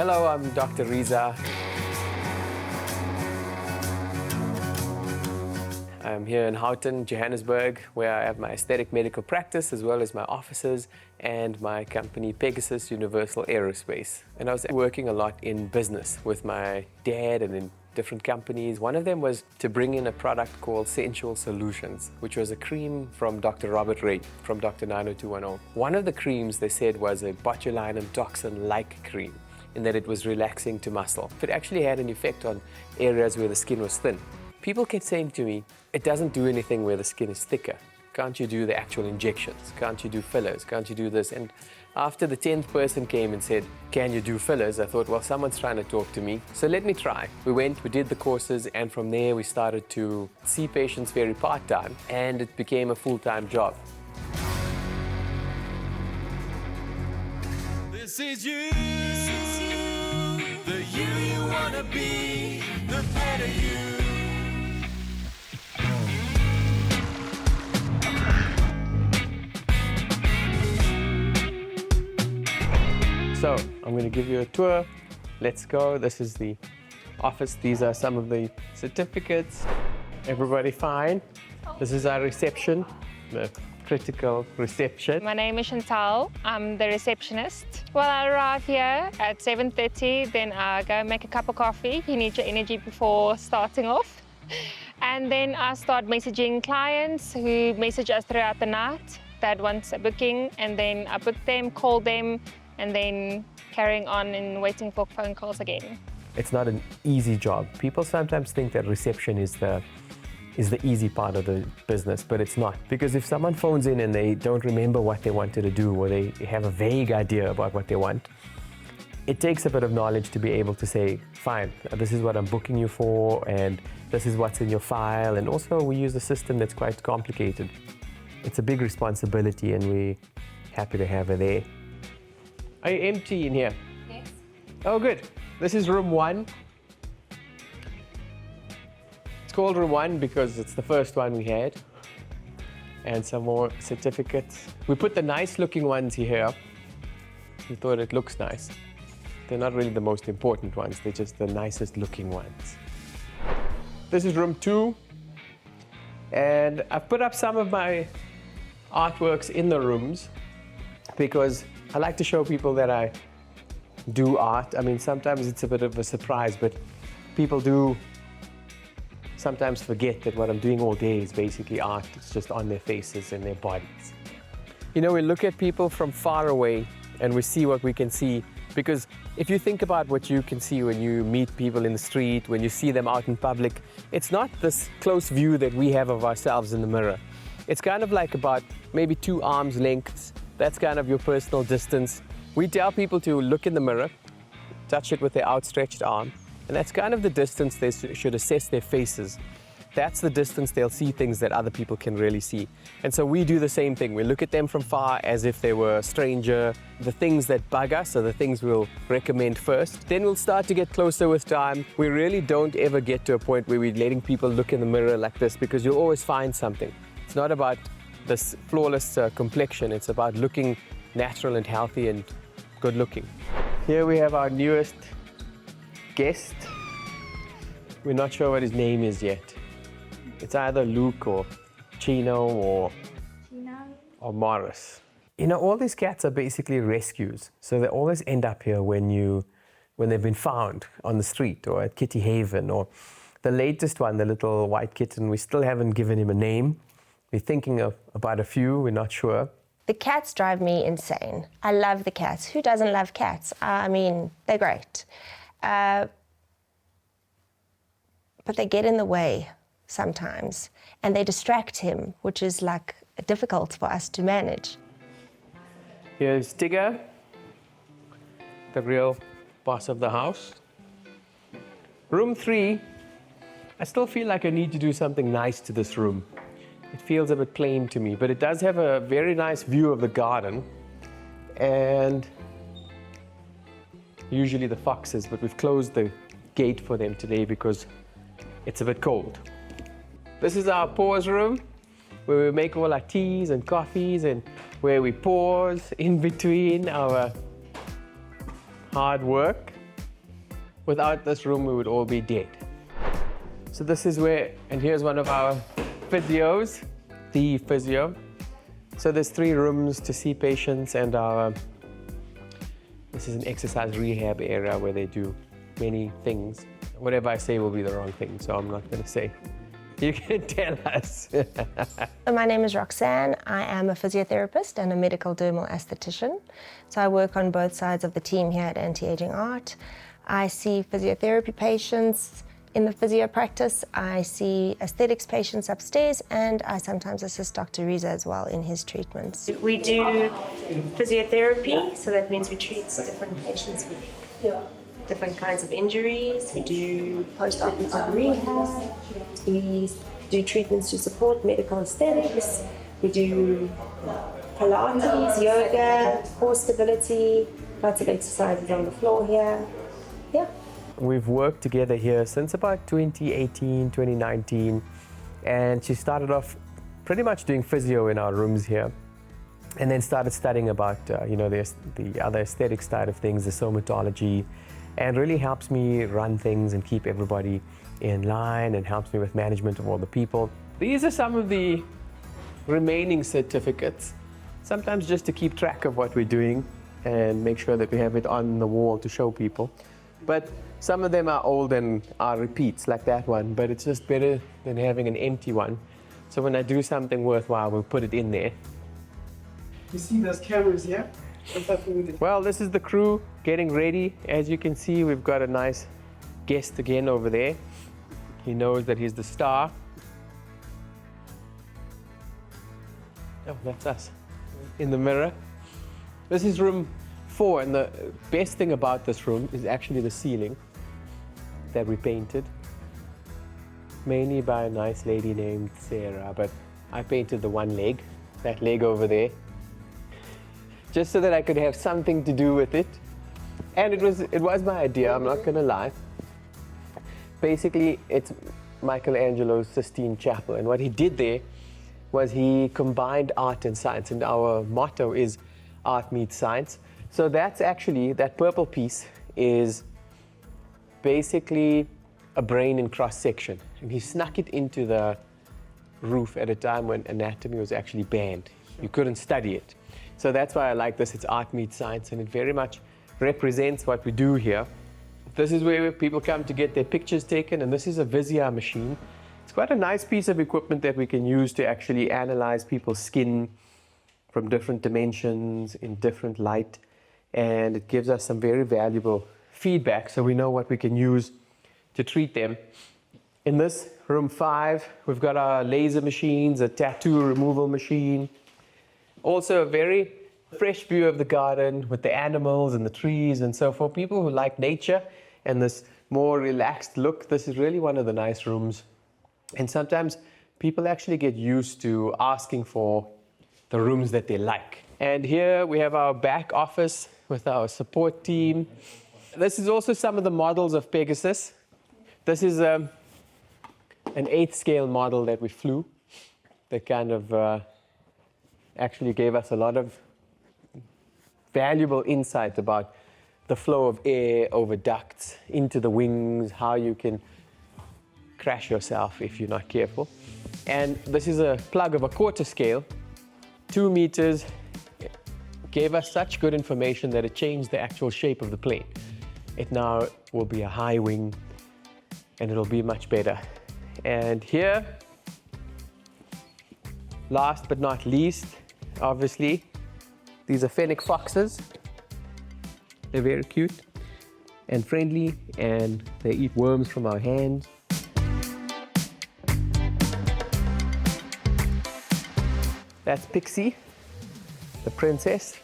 Hello, I'm Dr. Reza. I'm here in Houghton, Johannesburg, where I have my aesthetic medical practice, as well as my offices and my company, Pegasus Universal Aerospace. And I was working a lot in business with my dad and in different companies. One of them was to bring in a product called Sensual Solutions, which was a cream from Dr. Robert Ray, from Dr. 90210. One of the creams, they said, was a botulinum toxin-like cream, in that it was relaxing to muscle. It actually had an effect on areas where the skin was thin. People kept saying to me, it doesn't do anything where the skin is thicker. Can't you do the actual injections? Can't you do fillers? Can't you do this? And after the 10th person came and said, can you do fillers? I thought, well, someone's trying to talk to me, so let me try. We went, we did the courses, and from there we started to see patients very part-time, and it became a full-time job. This is you, the you wanna be, the better you. So, I'm going to give you a tour. Let's go. This is the office. These are some of the certificates. Everybody fine? This is our reception, the critical reception. My name is Chantal. I'm the receptionist. Well, I arrive here at 7:30, then I go make a cup of coffee. You need your energy before starting off. And then I start messaging clients who message us throughout the night that wants a booking, and then I book them, call them, and then carrying on and waiting for phone calls again. It's not an easy job. People sometimes think that reception is the easy part of the business, but it's not. Because if someone phones in and they don't remember what they wanted to do, or they have a vague idea about what they want, it takes a bit of knowledge to be able to say, fine, this is what I'm booking you for, and this is what's in your file. And also we use a system that's quite complicated. It's a big responsibility, and we're happy to have her there. Are you empty in here? Yes. Oh, good. This is room 1. It's called room 1 because it's the first one we had. And some more certificates. We put the nice looking ones here. We thought it looks nice. They're not really the most important ones, they're just the nicest looking ones. This is room 2. And I've put up some of my artworks in the rooms because I like to show people that I do art. I mean, sometimes it's a bit of a surprise, but people do sometimes forget that what I'm doing all day is basically art. It's just on their faces and their bodies. You know, we look at people from far away and we see what we can see, because if you think about what you can see when you meet people in the street, when you see them out in public, it's not this close view that we have of ourselves in the mirror. It's kind of like about maybe 2 arms lengths. That's kind of your personal distance. We tell people to look in the mirror, touch it with their outstretched arm, and that's kind of the distance they should assess their faces. That's the distance they'll see things that other people can really see. And so we do the same thing. We look at them from far as if they were a stranger. The things that bug us are the things we'll recommend first. Then we'll start to get closer with time. We really don't ever get to a point where we're letting people look in the mirror like this, because you'll always find something. It's not about this flawless complexion. It's about looking natural and healthy and good looking. Here we have our newest guest. We're not sure what his name is yet. It's either Luke or Chino or Morris. You know, all these cats are basically rescues. So they always end up here when they've been found on the street or at Kitty Haven, or the latest one, the little white kitten, we still haven't given him a name. We're thinking about a few, we're not sure. The cats drive me insane. I love the cats. Who doesn't love cats? I mean, they're great. But they get in the way sometimes, and they distract him, which is like difficult for us to manage. Here's Tigger, the real boss of the house. Room 3, I still feel like I need to do something nice to this room. It feels a bit plain to me, but it does have a very nice view of the garden, and usually the foxes, but we've closed the gate for them today because it's a bit cold. This is our pause room, where we make all our teas and coffees, and where we pause in between our hard work. Without this room, we would all be dead. So this is where, and here's one of our physios, the physio. So there's 3 rooms to see patients, and this is an exercise rehab area where they do many things. Whatever I say will be the wrong thing, so I'm not going to say. You can tell us. My name is Roxanne. I am a physiotherapist and a medical dermal esthetician. So I work on both sides of the team here at Anti-Aging Art. I see physiotherapy patients in the physio practice. I see aesthetics patients upstairs, and I sometimes assist Dr. Reza as well in his treatments. We do physiotherapy, so that means we treat different patients with different kinds of injuries. We do post-operative rehab. We do treatments to support medical aesthetics. We do Pilates, yoga, core stability, lots of exercises on the floor here. Yeah. We've worked together here since about 2018, 2019, and she started off pretty much doing physio in our rooms here, and then started studying about the other aesthetic side of things, the somatology, and really helps me run things and keep everybody in line, and helps me with management of all the people. These are some of the remaining certificates, sometimes just to keep track of what we're doing and make sure that we have it on the wall to show people. But some of them are old and are repeats, like that one, but it's just better than having an empty one. So when I do something worthwhile, we'll put it in there. You see those cameras, yeah? Well, this is the crew getting ready. As you can see, we've got a nice guest again over there. He knows that he's the star. Oh, that's us in the mirror. This is room 4, and the best thing about this room is actually the ceiling that we painted, mainly by a nice lady named Sarah, but I painted the one leg, that leg over there, just so that I could have something to do with it. And it was my idea, I'm not gonna lie. Basically, it's Michelangelo's Sistine Chapel, and what he did there was he combined art and science, and our motto is art meets science. So that's actually, that purple piece is basically a brain in cross-section, and he snuck it into the roof at a time when anatomy was actually banned. You couldn't study it. So that's why I like this. It's art meets science, and it very much represents what we do here. This is where people come to get their pictures taken, and this is a Physio machine. It's quite a nice piece of equipment that we can use to actually analyze people's skin from different dimensions in different light, and it gives us some very valuable feedback so we know what we can use to treat them. In this room 5, we've got our laser machines, a tattoo removal machine. Also a very fresh view of the garden with the animals and the trees, and so for people who like nature and this more relaxed look, this is really one of the nice rooms. And sometimes people actually get used to asking for the rooms that they like. And here we have our back office with our support team. This is also some of the models of Pegasus. This is an 8th scale model that we flew that kind of actually gave us a lot of valuable insight about the flow of air over ducts into the wings, how you can crash yourself if you're not careful. And this is a plug of a 1/4 scale, 2 meters, gave us such good information that it changed the actual shape of the plane. It now will be a high wing, and it'll be much better. And here, last but not least, obviously, these are Fenic foxes. They're very cute and friendly, and they eat worms from our hands. That's Pixie, the princess.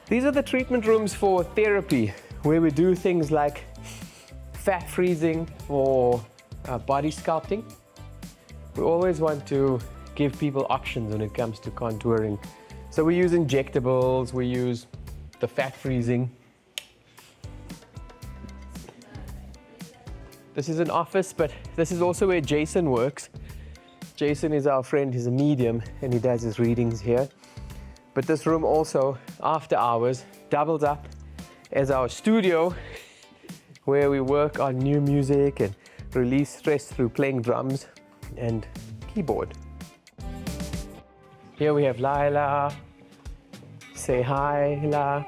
These are the treatment rooms for therapy, where we do things like fat freezing or body sculpting. We always want to give people options when it comes to contouring. So we use injectables, we use the fat freezing. This is an office, but this is also where Jason works. Jason is our friend, he's a medium, and he does his readings here. But this room also, after hours, doubles up as our studio where we work on new music and release stress through playing drums and keyboard. Here we have Lila. Say hi, Lila.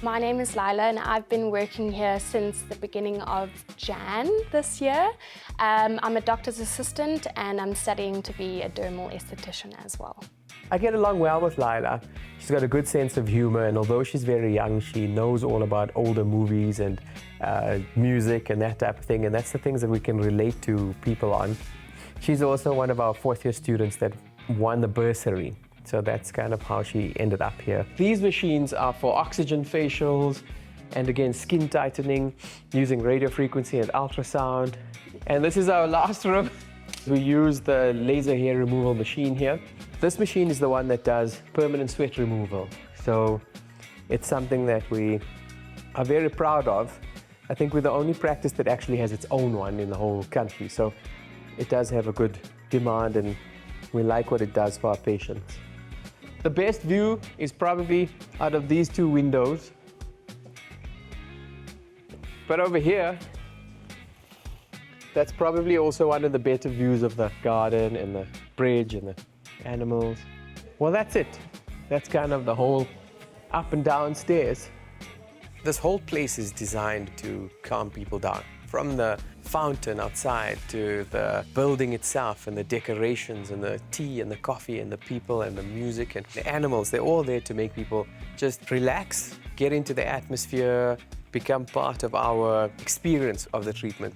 My name is Lila and I've been working here since the beginning of Jan this year. I'm a doctor's assistant and I'm studying to be a dermal esthetician as well. I get along well with Lila. She's got a good sense of humor, and although she's very young, she knows all about older movies and music and that type of thing, and that's the things that we can relate to people on. She's also one of our fourth-year students that won the bursary. So that's kind of how she ended up here. These machines are for oxygen facials and again skin tightening using radio frequency and ultrasound. And this is our last room. We use the laser hair removal machine here. This machine is the one that does permanent sweat removal. So it's something that we are very proud of. I think we're the only practice that actually has its own one in the whole country. So it does have a good demand and we like what it does for our patients. The best view is probably out of these two windows. But over here, that's probably also one of the better views of the garden and the bridge and the animals. Well, that's it. That's kind of the whole up and down stairs. This whole place is designed to calm people down. From the fountain outside to the building itself and the decorations and the tea and the coffee and the people and the music and the animals, they're all there to make people just relax, get into the atmosphere, become part of our experience of the treatment.